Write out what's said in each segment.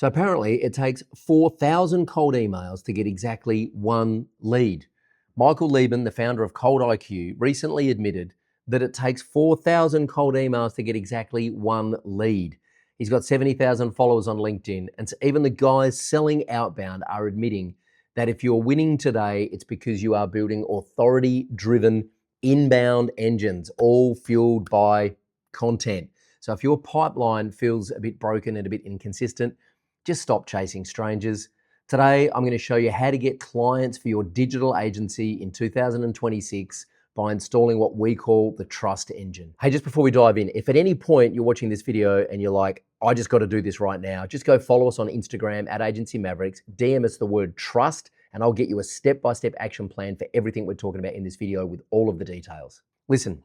So apparently it takes 4,000 cold emails to get exactly one lead. Michael Lieben, the founder of Cold IQ, recently admitted that it takes 4,000 cold emails to get exactly one lead. He's got 70,000 followers on LinkedIn, and so even the guys selling Outbound are admitting that if you're winning today, it's because you are building authority-driven inbound engines, all fueled by content. So if your pipeline feels a bit broken and a bit inconsistent, just stop chasing strangers. Today, I'm going to show you how to get clients for your digital agency in 2026 by installing what we call the trust engine. Hey, just before we dive in, if at any point you're watching this video and you're like, I just got to do this right now, just go follow us on Instagram at Agency Mavericks, DM us the word trust, and I'll get you a step-by-step action plan for everything we're talking about in this video with all of the details. Listen,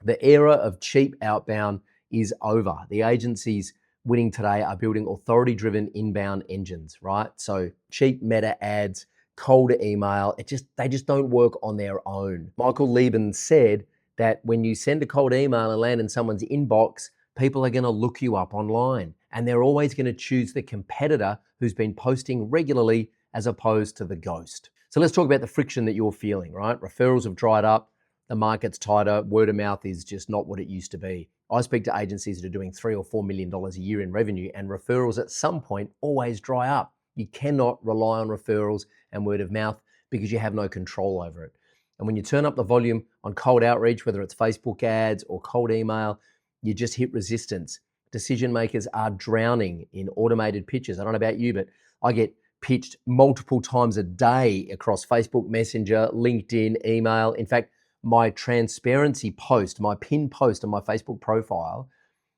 the era of cheap outbound is over. The agencies winning today are building authority-driven inbound engines, right? So cheap meta ads, cold email, they just don't work on their own. Michael Lieben said that when you send a cold email and land in someone's inbox, people are going to look you up online, and they're always going to choose the competitor who's been posting regularly as opposed to the ghost. So let's talk about the friction that you're feeling, right? Referrals have dried up, the market's tighter, word of mouth is just not what it used to be. I speak to agencies that are doing $3 or $4 million a year in revenue, and referrals at some point always dry up. You cannot rely on referrals and word of mouth because you have no control over it. And when you turn up the volume on cold outreach, whether it's Facebook ads or cold email, you just hit resistance. Decision makers are drowning in automated pitches. I don't know about you, but I get pitched multiple times a day across Facebook Messenger, LinkedIn, email. In fact, my transparency post, my pinned post on my Facebook profile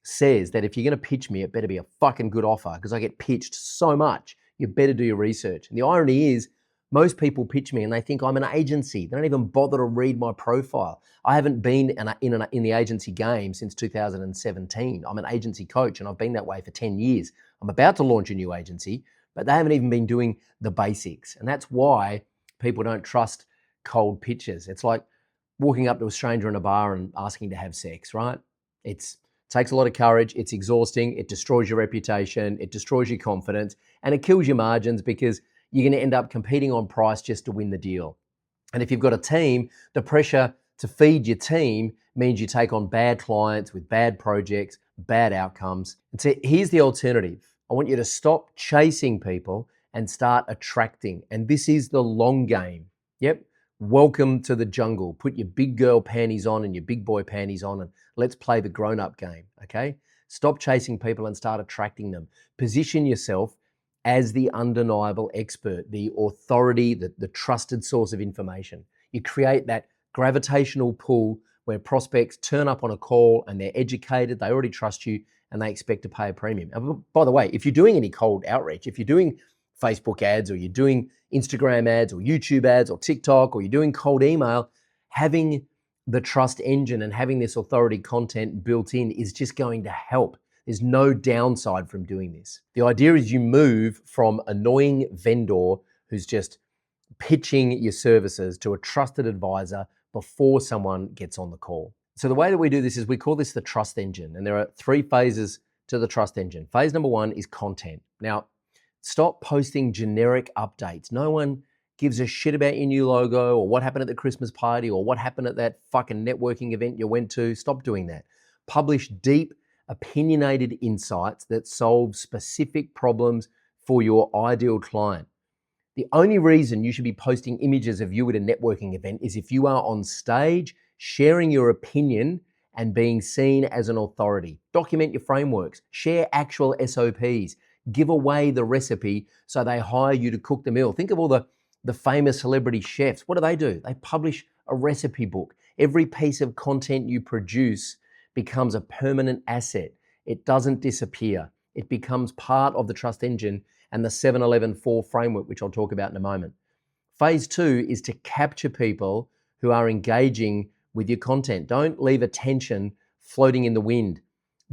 says that if you're going to pitch me, it better be a fucking good offer because I get pitched so much. You better do your research. And the irony is, most people pitch me and they think I'm an agency. They don't even bother to read my profile. I haven't been in the agency game since 2017. I'm an agency coach and I've been that way for 10 years. I'm about to launch a new agency, but they haven't even been doing the basics. And that's why people don't trust cold pitches. It's like walking up to a stranger in a bar and asking to have sex, right? It takes a lot of courage, it's exhausting, it destroys your reputation, it destroys your confidence, and it kills your margins because you're gonna end up competing on price just to win the deal. And if you've got a team, the pressure to feed your team means you take on bad clients with bad projects, bad outcomes. And so here's the alternative. I want you to stop chasing people and start attracting. And this is the long game. Yep. Welcome to the jungle. Put your big girl panties on and your big boy panties on and let's play the grown-up game, okay? Stop chasing people and start attracting them. Position yourself as the undeniable expert, the authority, the trusted source of information. You create that gravitational pull where prospects turn up on a call and they're educated, they already trust you, and they expect to pay a premium. And by the way, if you're doing any cold outreach, if you're doing Facebook ads or you're doing Instagram ads or YouTube ads or TikTok or you're doing cold email, having the trust engine and having this authority content built in is just going to help. There's no downside from doing this. The idea is you move from annoying vendor who's just pitching your services to a trusted advisor before someone gets on the call. So the way that we do this is we call this the trust engine, and there are 3 phases to the trust engine. Phase number 1 is content. Now, stop posting generic updates. No one gives a shit about your new logo or what happened at the Christmas party or what happened at that fucking networking event you went to. Stop doing that. Publish deep, opinionated insights that solve specific problems for your ideal client. The only reason you should be posting images of you at a networking event is if you are on stage sharing your opinion and being seen as an authority. Document your frameworks, share actual SOPs, give away the recipe so they hire you to cook the meal. Think of all the famous celebrity chefs. What do? They publish a recipe book. Every piece of content you produce becomes a permanent asset. It doesn't disappear. It becomes part of the trust engine and the 7-11-4 framework, which I'll talk about in a moment. Phase 2 is to capture people who are engaging with your content. Don't leave attention floating in the wind.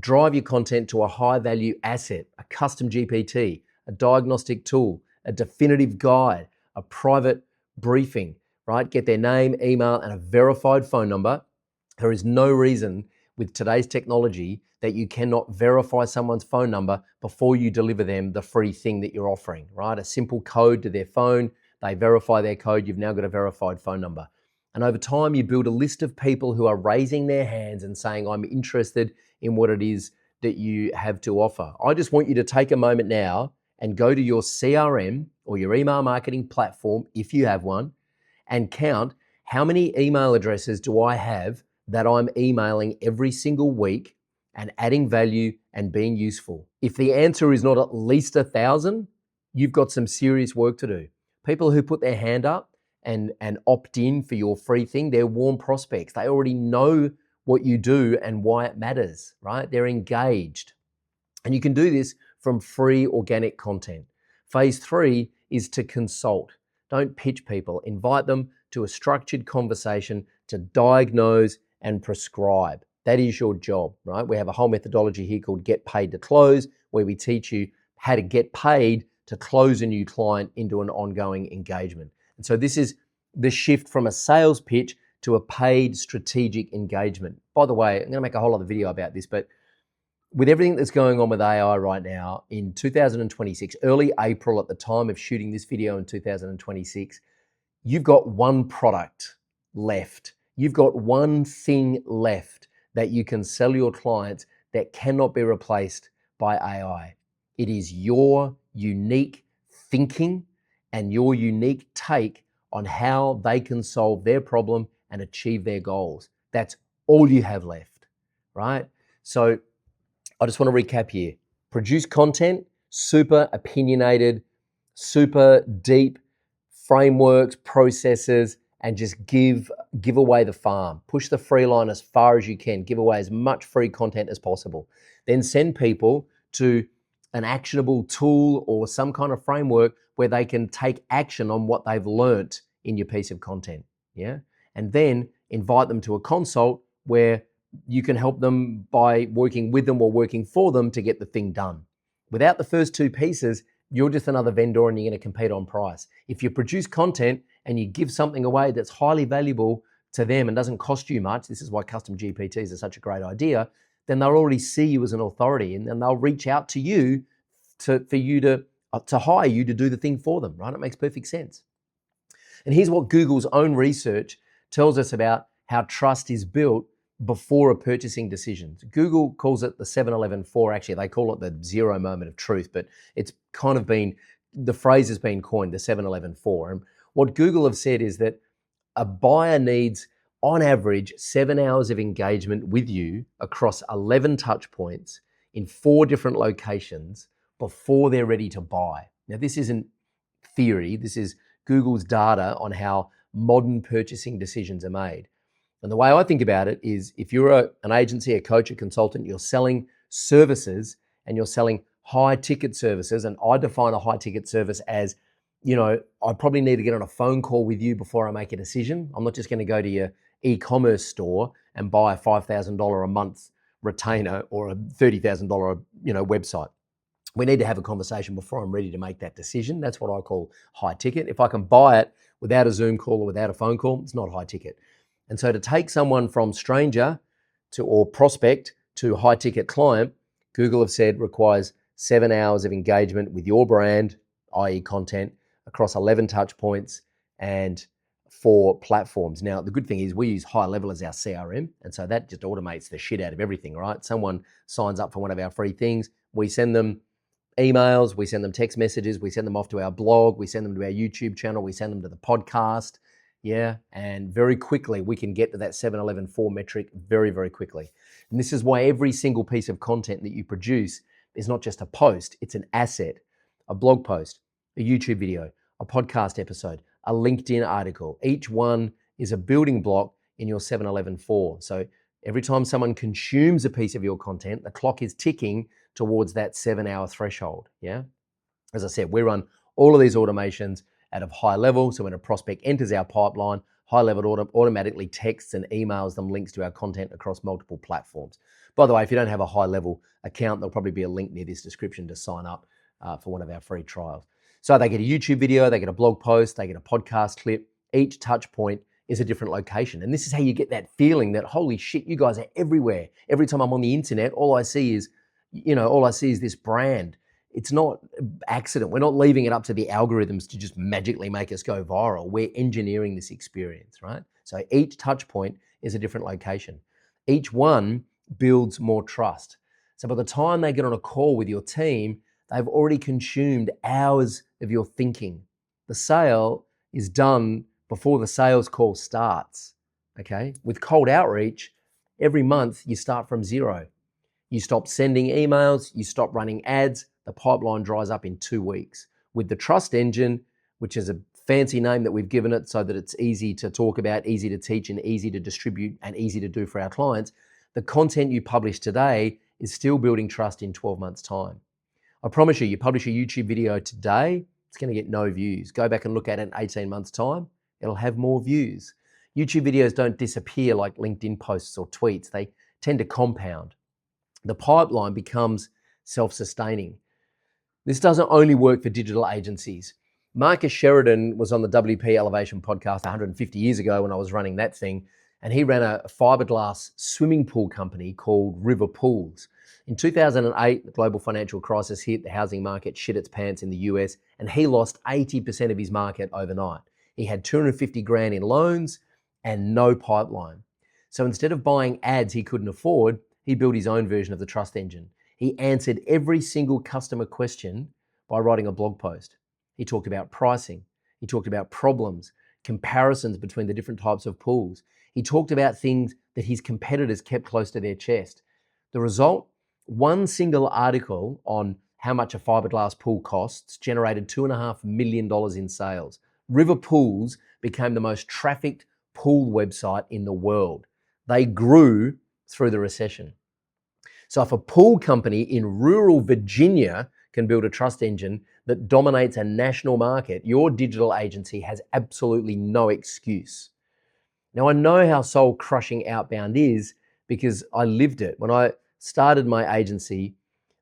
Drive your content to a high value asset, a custom GPT, a diagnostic tool, a definitive guide, a private briefing, right? Get their name, email, and a verified phone number. There is no reason with today's technology that you cannot verify someone's phone number before you deliver them the free thing that you're offering, right? A simple code to their phone, they verify their code, you've now got a verified phone number. And over time, you build a list of people who are raising their hands and saying, I'm interested in what it is that you have to offer. I just want you to take a moment now and go to your CRM or your email marketing platform, if you have one, and count how many email addresses do I have that I'm emailing every single week and adding value and being useful. If the answer is not at least 1,000, you've got some serious work to do. People who put their hand up and opt in for your free thing, they're warm prospects. They already know what you do and why it matters, right? They're engaged. And you can do this from free organic content. Phase 3 is to consult. Don't pitch people. Invite them to a structured conversation to diagnose and prescribe. That is your job, right? We have a whole methodology here called Get Paid to Close, where we teach you how to get paid to close a new client into an ongoing engagement. And so this is the shift from a sales pitch to a paid strategic engagement. By the way, I'm going to make a whole other video about this, but with everything that's going on with AI right now, in 2026, early April at the time of shooting this video in 2026, you've got one product left. You've got one thing left that you can sell your clients that cannot be replaced by AI. It is your unique thinking and your unique take on how they can solve their problem and achieve their goals. That's all you have left, right? So I just want to recap here. Produce content, super opinionated, super deep frameworks, processes, and just give away the farm. Push the free line as far as you can. Give away as much free content as possible. Then send people to an actionable tool or some kind of framework where they can take action on what they've learnt in your piece of content. Yeah. And then invite them to a consult where you can help them by working with them or working for them to get the thing done. Without the first two pieces, you're just another vendor and you're going to compete on price. If you produce content and you give something away that's highly valuable to them and doesn't cost you much, this is why custom GPTs are such a great idea, then they'll already see you as an authority and then they'll reach out to you for you to hire you to do the thing for them, right? It makes perfect sense. And here's what Google's own research tells us about how trust is built before a purchasing decision. Google calls it the 7-11-4. Actually, they call it the zero moment of truth, but it's kind of been, the phrase has been coined, the 7-11-4. And what Google have said is that a buyer needs, on average, 7 hours of engagement with you across 11 touch points in 4 different locations before they're ready to buy. Now, this isn't theory. This is Google's data on how modern purchasing decisions are made. And the way I think about it is if you're an agency, a coach, a consultant, you're selling services and you're selling high ticket services. And I define a high ticket service as, you know, I probably need to get on a phone call with you before I make a decision. I'm not just going to go to your e-commerce store and buy a $5,000 a month retainer or a $30,000, website. We need to have a conversation before I'm ready to make that decision. That's what I call high ticket. If I can buy it without a Zoom call or without a phone call, it's not high ticket. And so to take someone from stranger to or prospect to high ticket client, Google have said requires 7 hours of engagement with your brand, i.e. content, across 11 touch points and 4 platforms. Now, the good thing is we use High Level as our CRM. And so that just automates the shit out of everything, right? Someone signs up for one of our free things. We send them emails, we send them text messages, we send them off to our blog, we send them to our YouTube channel, we send them to the podcast. Yeah, and very quickly we can get to that 7-11-4 metric very, very quickly. And this is why every single piece of content that you produce is not just a post, it's an asset, a blog post, a YouTube video, a podcast episode, a LinkedIn article. Each one is a building block in your 7-11-4. So every time someone consumes a piece of your content, the clock is ticking towards that 7-hour threshold. Yeah. As I said, we run all of these automations out of High Level. So when a prospect enters our pipeline, High Level automatically texts and emails them links to our content across multiple platforms. By the way, if you don't have a High Level account, there'll probably be a link near this description to sign up for one of our free trials. So they get a YouTube video, they get a blog post, they get a podcast clip. Each touch point is a different location. And this is how you get that feeling that, holy shit, you guys are everywhere. Every time I'm on the internet, all I see is this brand. It's not accident. We're not leaving it up to the algorithms to just magically make us go viral. We're engineering this experience, right? So each touch point is a different location. Each one builds more trust. So by the time they get on a call with your team, they've already consumed hours of your thinking. The sale is done before the sales call starts, okay? With cold outreach, every month you start from zero. You stop sending emails, you stop running ads, the pipeline dries up in 2 weeks. With the Trust Engine, which is a fancy name that we've given it so that it's easy to talk about, easy to teach, and easy to distribute, and easy to do for our clients, the content you publish today is still building trust in 12 months' time. I promise you, you publish a YouTube video today, it's going to get no views. Go back and look at it in 18 months' time, it'll have more views. YouTube videos don't disappear like LinkedIn posts or tweets. They tend to compound. The pipeline becomes self-sustaining. This doesn't only work for digital agencies. Marcus Sheridan was on the WP Elevation podcast 150 years ago when I was running that thing, and he ran a fiberglass swimming pool company called River Pools. In 2008, the global financial crisis hit, the housing market shit its pants in the US, and he lost 80% of his market overnight. He had 250 grand in loans and no pipeline. So instead of buying ads he couldn't afford, he built his own version of the Trust Engine. He answered every single customer question by writing a blog post. He talked about pricing. He talked about problems, comparisons between the different types of pools. He talked about things that his competitors kept close to their chest. The result, one single article on how much a fiberglass pool costs generated $2.5 million in sales. River Pools became the most trafficked pool website in the world. They grew through the recession. So if a pool company in rural Virginia can build a trust engine that dominates a national market, your digital agency has absolutely no excuse. Now, I know how soul-crushing Outbound is because I lived it. When I started my agency,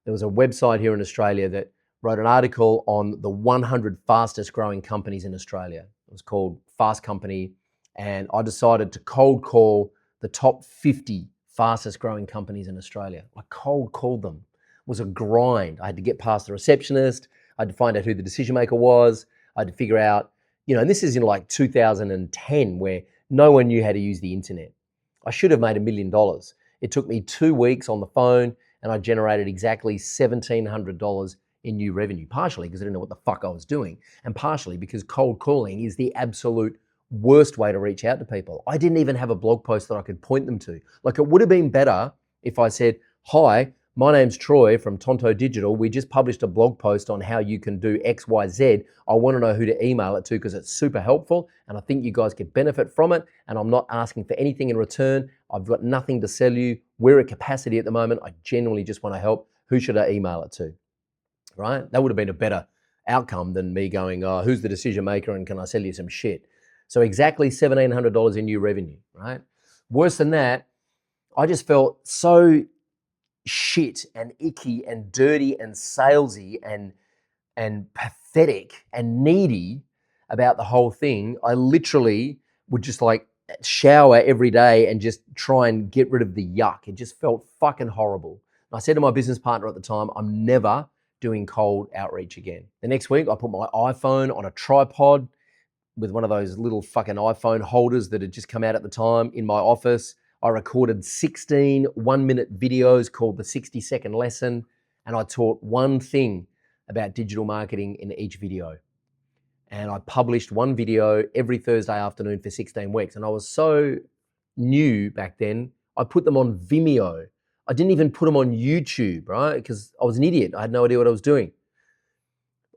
there was a website here in Australia that wrote an article on the 100 fastest growing companies in Australia. It was called Fast Company, and I decided to cold call the top 50 fastest growing companies in Australia. I cold called them. It was a grind. I had to get past the receptionist. I had to find out who the decision maker was. I had to figure out, and this is in like 2010 where no one knew how to use the internet. I should have made $1 million. It took me 2 weeks on the phone and I generated exactly $1,700 in new revenue, partially because I didn't know what the fuck I was doing, and partially because cold calling is the absolute worst way to reach out to people. I didn't even have a blog post that I could point them to. Like, it would have been better if I said, hi, my name's Troy from Tonto Digital. We just published a blog post on how you can do X, Y, Z. I want to know who to email it to because it's super helpful and I think you guys could benefit from it, and I'm not asking for anything in return. I've got nothing to sell you. We're at capacity at the moment. I genuinely just want to help. Who should I email it to? Right? That would have been a better outcome than me going, oh, who's the decision maker and can I sell you some shit? So exactly $1,700 in new revenue, right? Worse than that, I just felt so shit and icky and dirty and salesy and pathetic and needy about the whole thing. I literally would just like shower every day and just try and get rid of the yuck. It just felt fucking horrible. And I said to my business partner at the time, I'm never doing cold outreach again. The next week, I put my iPhone on a tripod with one of those little fucking iPhone holders that had just come out at the time in my office. I recorded 16 one-minute videos called the 60-second lesson, and I taught one thing about digital marketing in each video. And I published one video every Thursday afternoon for 16 weeks. And I was so new back then, I put them on Vimeo. I didn't even put them on YouTube, right? Because I was an idiot. I had no idea what I was doing.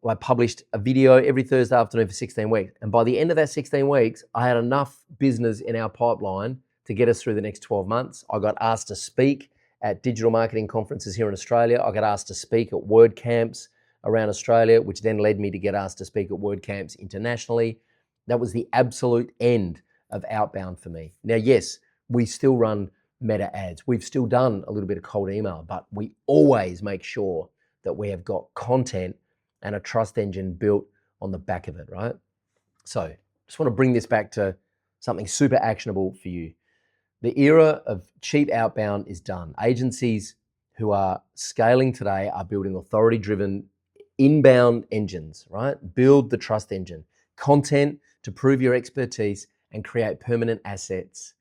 I published a video every Thursday afternoon for 16 weeks. And by the end of that 16 weeks, I had enough business in our pipeline to get us through the next 12 months. I got asked to speak at digital marketing conferences here in Australia. I got asked to speak at WordCamps around Australia, which then led me to get asked to speak at WordCamps internationally. That was the absolute end of Outbound for me. Now, yes, we still run meta ads. We've still done a little bit of cold email, but we always make sure that we have got content and a trust engine built on the back of it, right? So just want to bring this back to something super actionable for you. The era of cheap outbound is done. Agencies who are scaling today are building authority-driven inbound engines, right? Build the trust engine, content to prove your expertise and create permanent assets.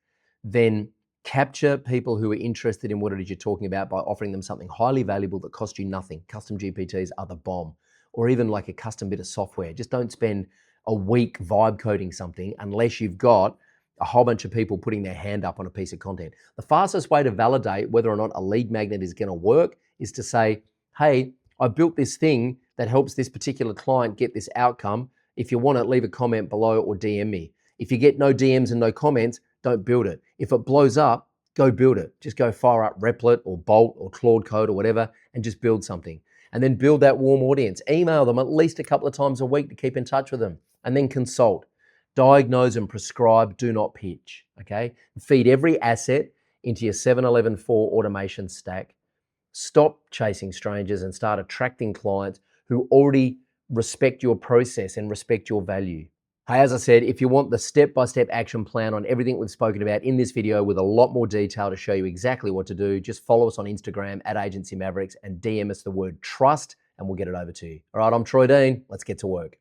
Then capture people who are interested in what it is you're talking about by offering them something highly valuable that costs you nothing. Custom GPTs are the bomb, or even like a custom bit of software. Just don't spend a week vibe coding something unless you've got a whole bunch of people putting their hand up on a piece of content. The fastest way to validate whether or not a lead magnet is going to work is to say, hey, I built this thing that helps this particular client get this outcome. If you want it, leave a comment below or DM me. If you get no DMs and no comments, don't build it. If it blows up, go build it. Just go fire up Replit or Bolt or Claude Code or whatever and just build something. And then build that warm audience. Email them at least a couple of times a week to keep in touch with them. And then consult. Diagnose and prescribe, do not pitch, okay? Feed every asset into your 7-Eleven 4 automation stack. Stop chasing strangers and start attracting clients who already respect your process and respect your value. Hey, as I said, if you want the step-by-step action plan on everything we've spoken about in this video with a lot more detail to show you exactly what to do, just follow us on Instagram @Agency Mavericks and DM us the word trust and we'll get it over to you. All right, I'm Troy Dean. Let's get to work.